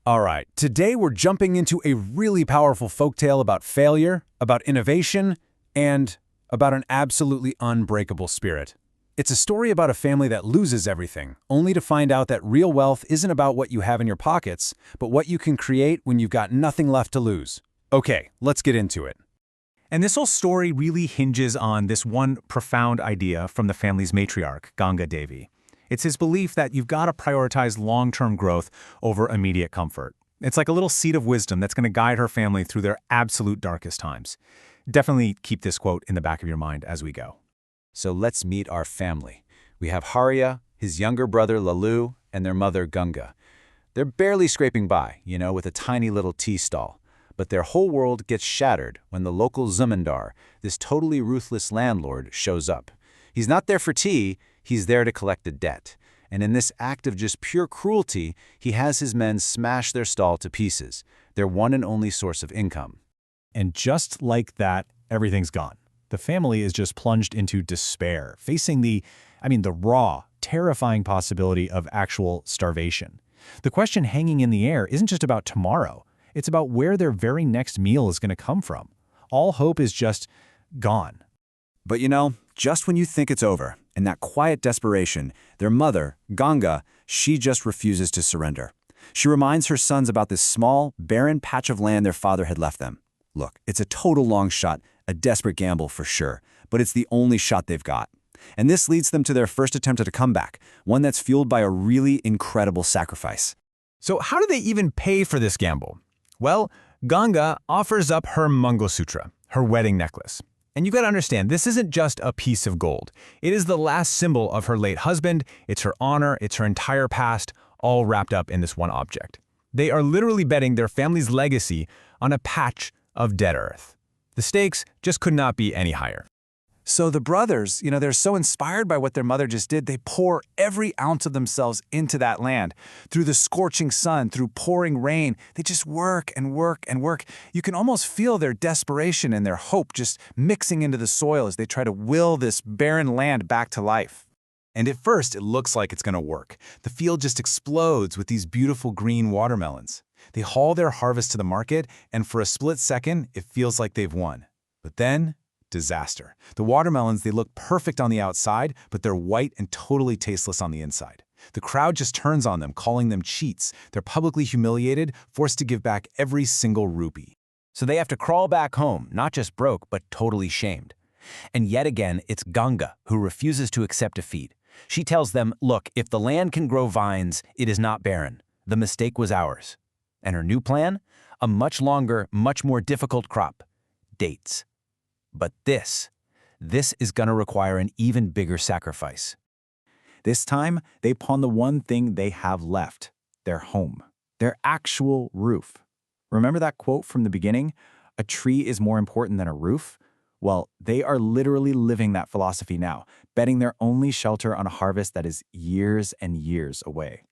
All right, today we're jumping into a really powerful folktale about failure, about innovation, and about an absolutely unbreakable spirit. It's a story about a family that loses everything, only to find out that real wealth isn't about what you have in your pockets, but what you can create when you've got nothing left to lose. Okay, let's get into it. And this whole story really hinges on this one profound idea from the family's matriarch, Ganga Devi. It's his belief that you've got to prioritize long-term growth over immediate comfort. It's like a little seed of wisdom that's going to guide her family through their absolute darkest times. Definitely keep this quote in the back of your mind as we go. So let's meet our family. We have Hariya, his younger brother Lalu, and their mother Ganga. They're barely scraping by, with a tiny little tea stall. But their whole world gets shattered when the local zamindar, this totally ruthless landlord, shows up. He's not there for tea, he's there to collect a debt. And in this act of just pure cruelty, he has his men smash their stall to pieces, their one and only source of income. And just like that, everything's gone. The family is just plunged into despair, facing the raw, terrifying possibility of actual starvation. The question hanging in the air isn't just about tomorrow. It's about where their very next meal is going to come from. All hope is just gone. But just when you think it's over, in that quiet desperation, their mother, Ganga, she just refuses to surrender. She reminds her sons about this small, barren patch of land their father had left them. Look, it's a total long shot, a desperate gamble for sure, but it's the only shot they've got. And this leads them to their first attempt at a comeback, one that's fueled by a really incredible sacrifice. So how do they even pay for this gamble? Well, Ganga offers up her Mangalsutra, her wedding necklace. And you've got to understand, this isn't just a piece of gold. It is the last symbol of her late husband, it's her honor, it's her entire past, all wrapped up in this one object. They are literally betting their family's legacy on a patch of dead earth. The stakes just could not be any higher. So the brothers, they're so inspired by what their mother just did, they pour every ounce of themselves into that land. Through the scorching sun, through pouring rain, they just work and work and work. You can almost feel their desperation and their hope just mixing into the soil as they try to will this barren land back to life. And at first, it looks like it's going to work. The field just explodes with these beautiful green watermelons. They haul their harvest to the market, and for a split second, it feels like they've won. But then, disaster. The watermelons, they look perfect on the outside, but they're white and totally tasteless on the inside. The crowd just turns on them, calling them cheats. They're publicly humiliated, forced to give back every single rupee. So they have to crawl back home, not just broke, but totally shamed. And yet again, it's Ganga who refuses to accept defeat. She tells them, look, if the land can grow vines, it is not barren. The mistake was ours. And her new plan? A much longer, much more difficult crop. Dates. But this is going to require an even bigger sacrifice. This time, they pawn the one thing they have left, their home, their actual roof. Remember that quote from the beginning? A tree is more important than a roof? Well, they are literally living that philosophy now, betting their only shelter on a harvest that is years and years away.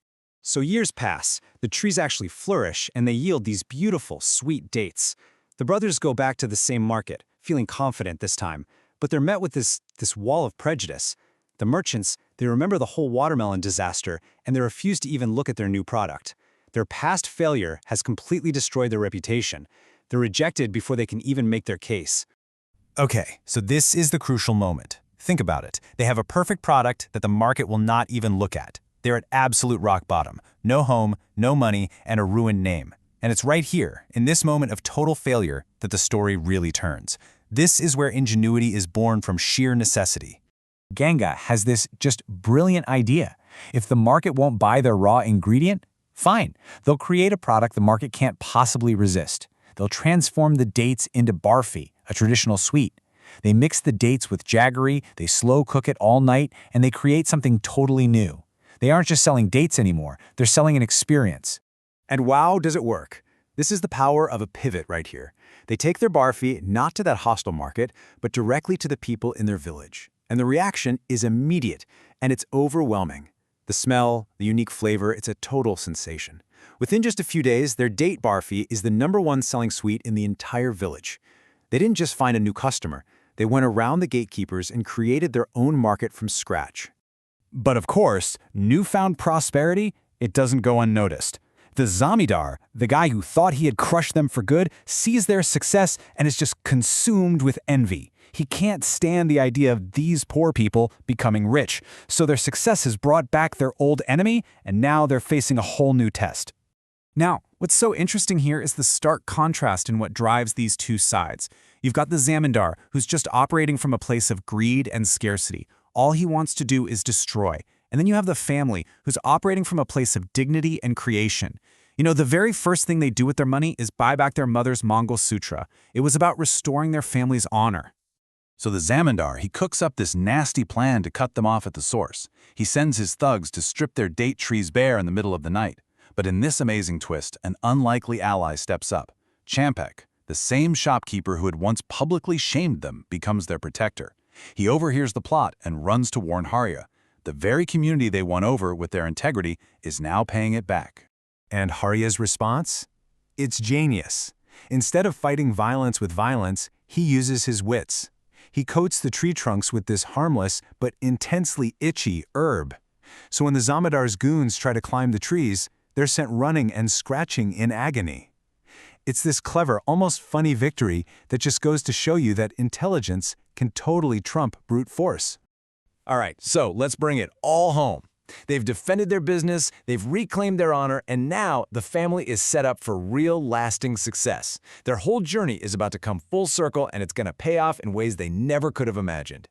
So years pass, the trees actually flourish, and they yield these beautiful, sweet dates. The brothers go back to the same market, feeling confident this time, but they're met with this wall of prejudice. The merchants, they remember the whole watermelon disaster, and they refuse to even look at their new product. Their past failure has completely destroyed their reputation. They're rejected before they can even make their case. Okay, so this is the crucial moment. Think about it. They have a perfect product that the market will not even look at. They're at absolute rock bottom. No home, no money, and a ruined name. And it's right here, in this moment of total failure, that the story really turns. This is where ingenuity is born from sheer necessity. Ganga has this just brilliant idea. If the market won't buy their raw ingredient, fine. They'll create a product the market can't possibly resist. They'll transform the dates into barfi, a traditional sweet. They mix the dates with jaggery, they slow cook it all night, and they create something totally new. They aren't just selling dates anymore, they're selling an experience. And wow, does it work. This is the power of a pivot right here. They take their barfi not to that hostile market, but directly to the people in their village. And the reaction is immediate, and it's overwhelming. The smell, the unique flavor, it's a total sensation. Within just a few days, their date barfi is the #1 selling sweet in the entire village. They didn't just find a new customer. They went around the gatekeepers and created their own market from scratch. But of course, newfound prosperity, it doesn't go unnoticed. The zamindar, the guy who thought he had crushed them for good, sees their success and is just consumed with envy. He can't stand the idea of these poor people becoming rich, so their success has brought back their old enemy, and now they're facing a whole new test. Now, what's so interesting here is the stark contrast in what drives these two sides. You've got the zamindar, who's just operating from a place of greed and scarcity. All he wants to do is destroy. And then you have the family, who's operating from a place of dignity and creation. You know, the very first thing they do with their money is buy back their mother's Mongol sutra. It was about restoring their family's honor. So the zamindar, he cooks up this nasty plan to cut them off at the source. He sends his thugs to strip their date trees bare in the middle of the night. But in this amazing twist, an unlikely ally steps up. Champek, the same shopkeeper who had once publicly shamed them, becomes their protector. He overhears the plot and runs to warn Hariya. The very community they won over with their integrity is now paying it back. And Hariya's response? It's genius. Instead of fighting violence with violence, he uses his wits. He coats the tree trunks with this harmless but intensely itchy herb. So when the zamindar's goons try to climb the trees, they're sent running and scratching in agony. It's this clever, almost funny victory that just goes to show you that intelligence can totally trump brute force. All right, so let's bring it all home. They've defended their business, they've reclaimed their honor, and now the family is set up for real, lasting success. Their whole journey is about to come full circle, and it's going to pay off in ways they never could have imagined.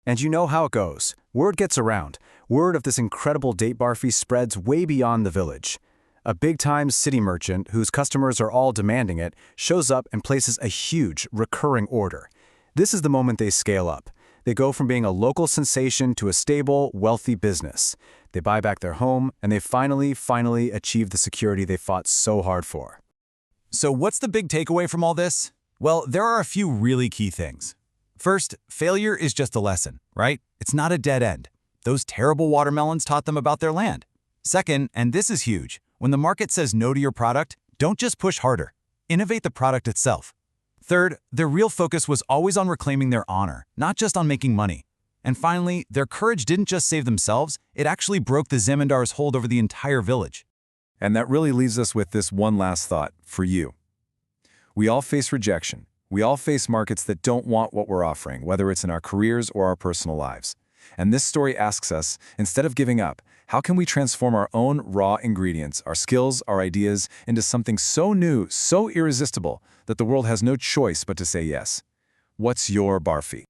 And you know how it goes. Word gets around. Word of this incredible date barfi spreads way beyond the village. A big-time city merchant, whose customers are all demanding it, shows up and places a huge, recurring order. This is the moment they scale up. They go from being a local sensation to a stable, wealthy business. They buy back their home, and they finally achieve the security they fought so hard for. So what's the big takeaway from all this? Well, there are a few really key things. First, failure is just a lesson, right? It's not a dead end. Those terrible watermelons taught them about their land. Second, and this is huge, when the market says no to your product, don't just push harder. Innovate the product itself. Third, their real focus was always on reclaiming their honor, not just on making money. And finally, their courage didn't just save themselves, it actually broke the zamindar's hold over the entire village. And that really leaves us with this one last thought for you. We all face rejection. We all face markets that don't want what we're offering, whether it's in our careers or our personal lives. And this story asks us, instead of giving up, how can we transform our own raw ingredients, our skills, our ideas, into something so new, so irresistible, that the world has no choice but to say yes? What's your barfi?